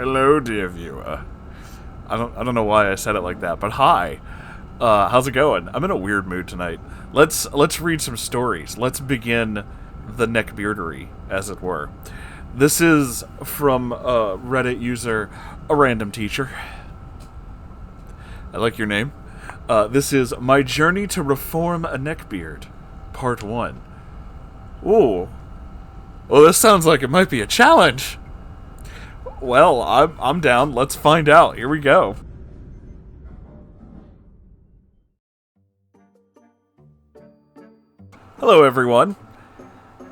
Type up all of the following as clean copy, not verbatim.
Hello, dear viewer. I don't know why I said it like that, but hi. How's it going? I'm in a weird mood tonight. Let's read some stories. Let's begin the neckbeardery, as it were. This is from Reddit user A Random Teacher. I like your name. This is My Journey to Reform a Neckbeard, Part 1. Ooh. Well, this sounds like it might be a challenge. Well, I'm down. Let's find out. Here we go. Hello, everyone.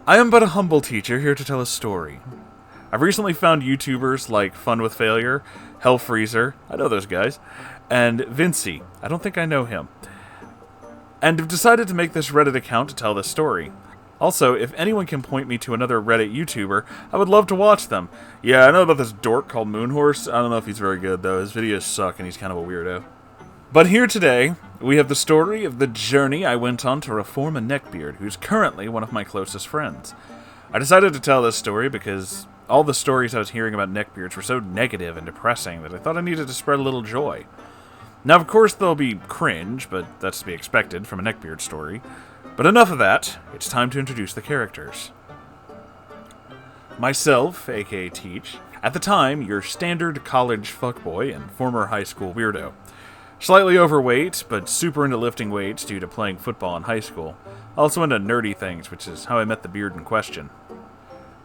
I am but a humble teacher here to tell a story. I've recently found YouTubers like Fun with Failure, Hellfreezer, I know those guys, and Vinci. I don't think I know him. And have decided to make this Reddit account to tell this story. Also, if anyone can point me to another Reddit YouTuber, I would love to watch them. Yeah, I know about this dork called Moonhorse. I don't know if he's very good, though. His videos suck, and he's kind of a weirdo. But here today, we have the story of the journey I went on to reform a neckbeard, who's currently one of my closest friends. I decided to tell this story because all the stories I was hearing about neckbeards were so negative and depressing that I thought I needed to spread a little joy. Now, of course, there'll be cringe, but that's to be expected from a neckbeard story. But enough of that, it's time to introduce the characters. Myself, aka Teach, at the time, your standard college fuckboy and former high school weirdo. Slightly overweight, but super into lifting weights due to playing football in high school. Also into nerdy things, which is how I met the beard in question.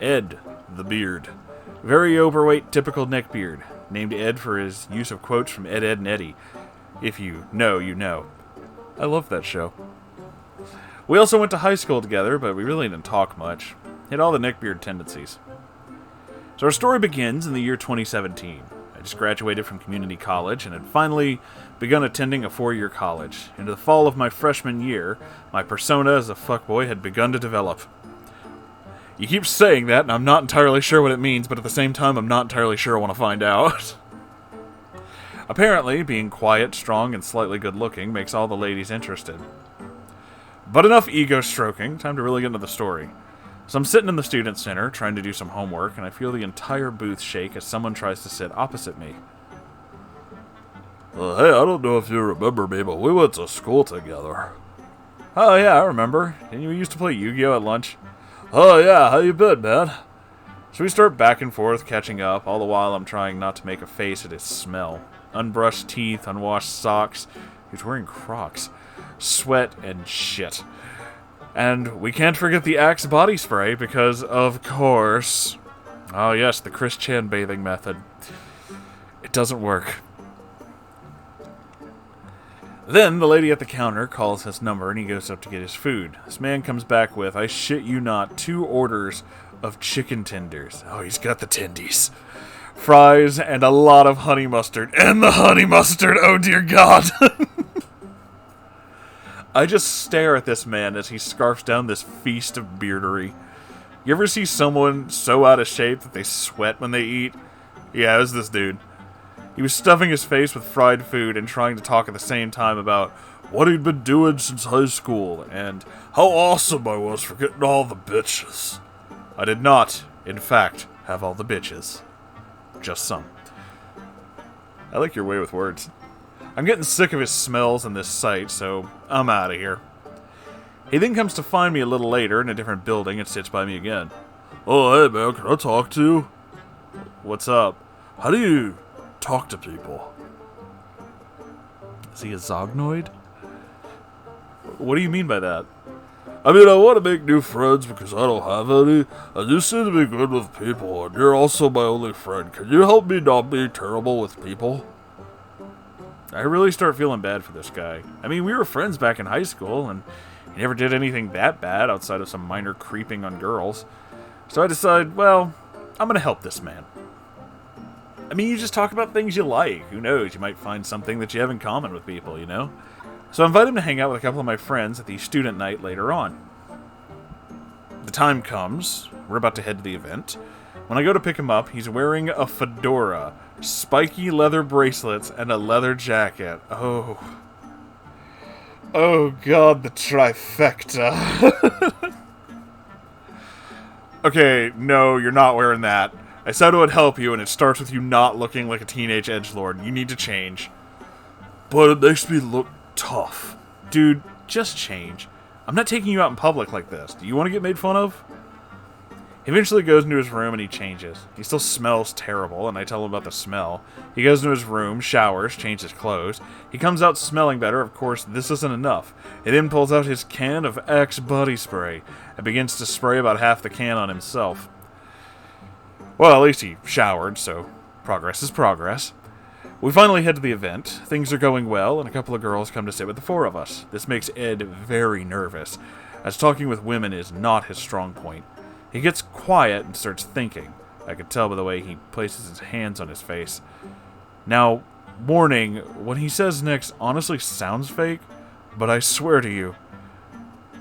Ed, the beard. Very overweight, typical neckbeard. Named Ed for his use of quotes from Ed, Edd, and Eddy. If you know, you know. I love that show. We also went to high school together, but we really didn't talk much. Had all the neckbeard tendencies. So our story begins in the year 2017. I just graduated from community college and had finally begun attending a 4-year college. Into the fall of my freshman year, my persona as a fuckboy had begun to develop. You keep saying that, and I'm not entirely sure what it means, but at the same time, I'm not entirely sure I want to find out. Apparently, being quiet, strong, and slightly good-looking makes all the ladies interested. But enough ego-stroking, time to really get into the story. So I'm sitting in the student center, trying to do some homework, and I feel the entire booth shake as someone tries to sit opposite me. Hey, I don't know if you remember me, but we went to school together. Oh yeah, I remember. Didn't you used to play Yu-Gi-Oh! At lunch? Oh yeah, how you been, man? So we start back and forth, catching up, all the while I'm trying not to make a face at his smell. Unbrushed teeth, unwashed socks. He's wearing Crocs. Sweat and shit. And we can't forget the Axe body spray because, of course... Oh yes, the Chris Chan bathing method. It doesn't work. Then the lady at the counter calls his number and he goes up to get his food. This man comes back with, I shit you not, 2 orders of chicken tenders. Oh, he's got the tendies. Fries and a lot of honey mustard. And the honey mustard, oh dear God! I just stare at this man as he scarfs down this feast of beardery. You ever see someone so out of shape that they sweat when they eat? Yeah, it was this dude. He was stuffing his face with fried food and trying to talk at the same time about what he'd been doing since high school and how awesome I was for getting all the bitches. I did not, in fact, have all the bitches. Just some. I like your way with words. I'm getting sick of his smells and this sight, so I'm out of here. He then comes to find me a little later in a different building and sits by me again. Oh, hey man, can I talk to you? What's up? How do you talk to people? Is he a Zognoid? What do you mean by that? I mean, I want to make new friends because I don't have any, and you seem to be good with people, and you're also my only friend. Can you help me not be terrible with people? I really start feeling bad for this guy. I mean, we were friends back in high school, and he never did anything that bad outside of some minor creeping on girls. So I decide, well, I'm going to help this man. I mean, you just talk about things you like. Who knows? You might find something that you have in common with people, you know? So I invite him to hang out with a couple of my friends at the student night later on. The time comes. We're about to head to the event. When I go to pick him up, he's wearing a fedora, spiky leather bracelets, and a leather jacket. Oh God, the trifecta. Okay, no, you're not wearing that. I said it would help you, and it starts with you not looking like a teenage edgelord. You need to change. But it makes me look tough. Dude, just change. I'm not taking you out in public like this. Do you want to get made fun of? He eventually goes into his room and he changes. He still smells terrible, and I tell him about the smell. He goes into his room, showers, changes clothes. He comes out smelling better. Of course, this isn't enough. He then pulls out his can of Axe body spray and begins to spray about half the can on himself. Well, at least he showered, so progress is progress. We finally head to the event. Things are going well, and a couple of girls come to sit with the four of us. This makes Ed very nervous, as talking with women is not his strong point. He gets quiet and starts thinking. I could tell by the way he places his hands on his face. Now, warning, what he says next honestly sounds fake, but I swear to you,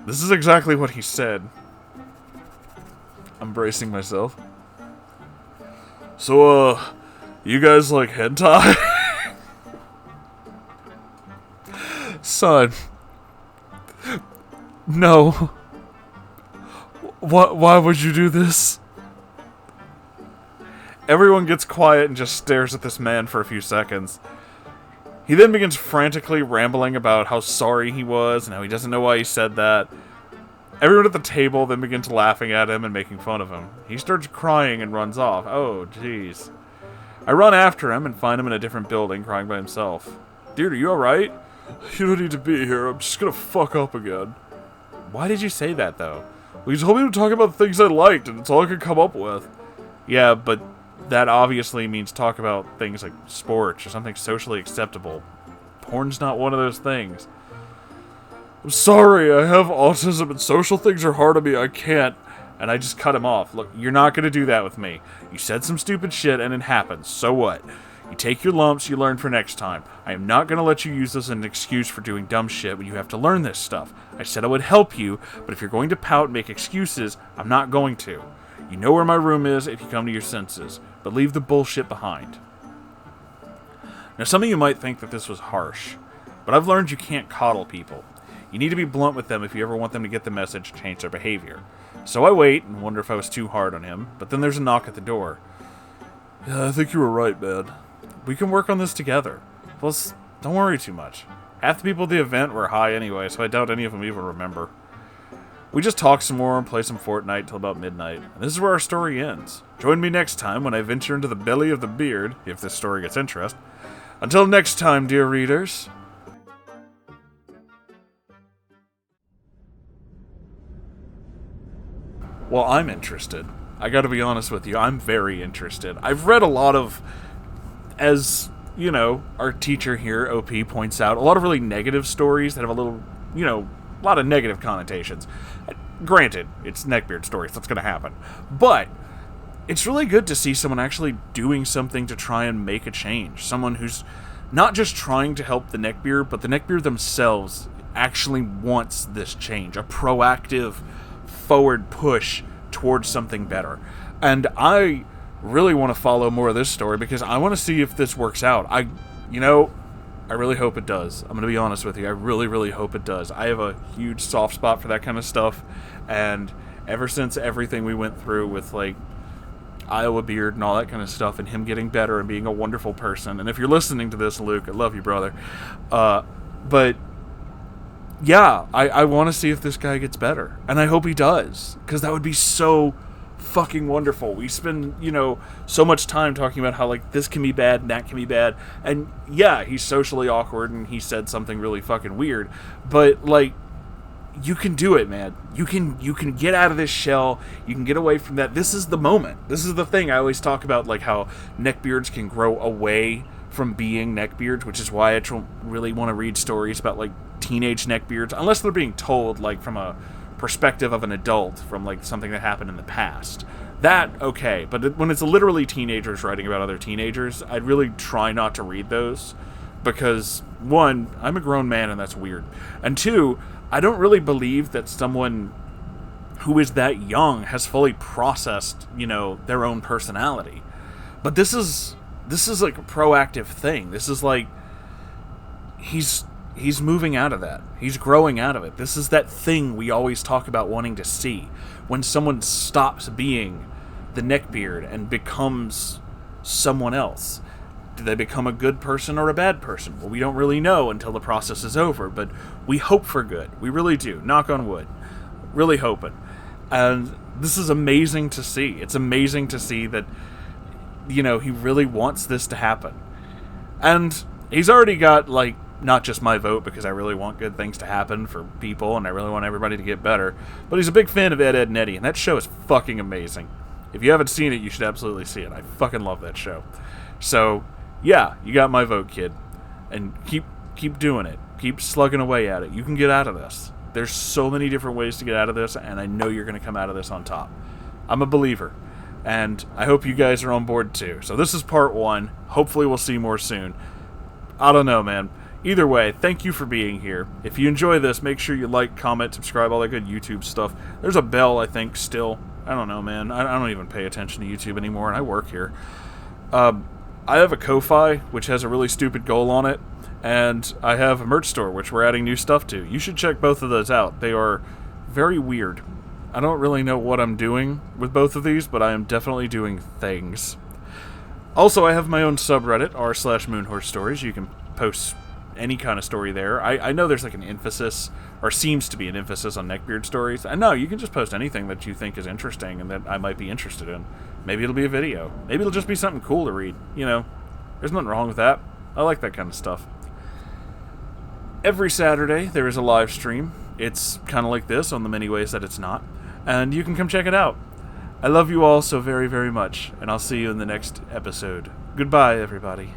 this is exactly what he said. I'm bracing myself. So, you guys like hentai? Son. No. Why would you do this? Everyone gets quiet and just stares at this man for a few seconds. He then begins frantically rambling about how sorry he was and how he doesn't know why he said that. Everyone at the table then begins laughing at him and making fun of him. He starts crying and runs off. Oh, jeez. I run after him and find him in a different building crying by himself. Dude, are you alright? You don't need to be here. I'm just gonna fuck up again. Why did you say that, though? Well, you told me to talk about the things I liked, and it's all I could come up with. Yeah, but that obviously means talk about things like sports or something socially acceptable. Porn's not one of those things. I'm sorry, I have autism and social things are hard on me, I can't. And I just cut him off. Look, you're not going to do that with me. You said some stupid shit and it happens. So what? You take your lumps, you learn for next time. I am not going to let you use this as an excuse for doing dumb shit when you have to learn this stuff. I said I would help you, but if you're going to pout and make excuses, I'm not going to. You know where my room is if you come to your senses, but leave the bullshit behind. Now, some of you might think that this was harsh, but I've learned you can't coddle people. You need to be blunt with them if you ever want them to get the message and change their behavior. So I wait and wonder if I was too hard on him, but then there's a knock at the door. Yeah, I think you were right, man. We can work on this together. Plus, don't worry too much. Half the people at the event were high anyway, so I doubt any of them even remember. We just talk some more and play some Fortnite till about midnight, and this is where our story ends. Join me next time when I venture into the belly of the beard, if this story gets interest. Until next time, dear readers. Well, I'm interested. I gotta be honest with you, I'm very interested. I've read a lot of, as, you know, our teacher here, OP, points out, a lot of really negative stories that have a little, you know, a lot of negative connotations. Granted, it's Neckbeard stories, that's gonna happen. But it's really good to see someone actually doing something to try and make a change. Someone who's not just trying to help the Neckbeard, but the Neckbeard themselves actually wants this change. A proactive forward push towards something better. And I really want to follow more of this story because I want to see if this works out. I really hope it does. I'm going to be honest with you. I really, really hope it does. I have a huge soft spot for that kind of stuff. And ever since everything we went through with, like, Iowa Beard and all that kind of stuff, and him getting better and being a wonderful person. And if you're listening to this, Luke, I love you, brother. But yeah, I want to see if this guy gets better. And I hope he does, because that would be so fucking wonderful. We spend, you know, so much time talking about how, like, this can be bad and that can be bad. And yeah, he's socially awkward and he said something really fucking weird. But, like, you can do it, man. You can get out of this shell. You can get away from that. This is the moment. This is the thing. I always talk about, like, how neckbeards can grow away from being neckbeards, which is why I don't really want to read stories about, like, teenage neckbeards, unless they're being told, like, from a perspective of an adult, from, like, something that happened in the past. That, okay. But when it's literally teenagers writing about other teenagers, I'd really try not to read those. Because, one, I'm a grown man and that's weird. And two, I don't really believe that someone who is that young has fully processed, you know, their own personality. But this is like a proactive thing. This is like, he's moving out of that. He's growing out of it. This is that thing we always talk about wanting to see. When someone stops being the Neckbeard and becomes someone else. Do they become a good person or a bad person? Well, we don't really know until the process is over, but we hope for good. We really do. Knock on wood. Really hoping. And this is amazing to see. It's amazing to see that, he really wants this to happen. And he's already got, not just my vote, because I really want good things to happen for people, and I really want everybody to get better, but he's a big fan of Ed, Edd n Eddy, and that show is fucking amazing. If you haven't seen it, you should absolutely see it. I fucking love that show. So, yeah, you got my vote, kid. And keep doing it. Keep slugging away at it. You can get out of this. There's so many different ways to get out of this, and I know you're going to come out of this on top. I'm a believer, and I hope you guys are on board too. So this is part 1. Hopefully we'll see more soon. I don't know, man. Either way, thank you for being here. If you enjoy this, make sure you like, comment, subscribe, all that good YouTube stuff. There's a bell, I think, still. I don't know, man. I don't even pay attention to YouTube anymore, and I work here. I have a Ko-Fi, which has a really stupid goal on it, and I have a merch store, which we're adding new stuff to. You should check both of those out. They are very weird. I don't really know what I'm doing with both of these, but I am definitely doing things. Also, I have my own subreddit, r/Moonhorse Stories. You can post any kind of story there. I know there's an emphasis, or seems to be an emphasis on Neckbeard stories. And no, you can just post anything that you think is interesting and that I might be interested in. Maybe it'll be a video. Maybe it'll just be something cool to read. There's nothing wrong with that. I like that kind of stuff. Every Saturday, there is a live stream. It's kind of like this on the many ways that it's not. And you can come check it out. I love you all so very, very much, and I'll see you in the next episode. Goodbye, everybody.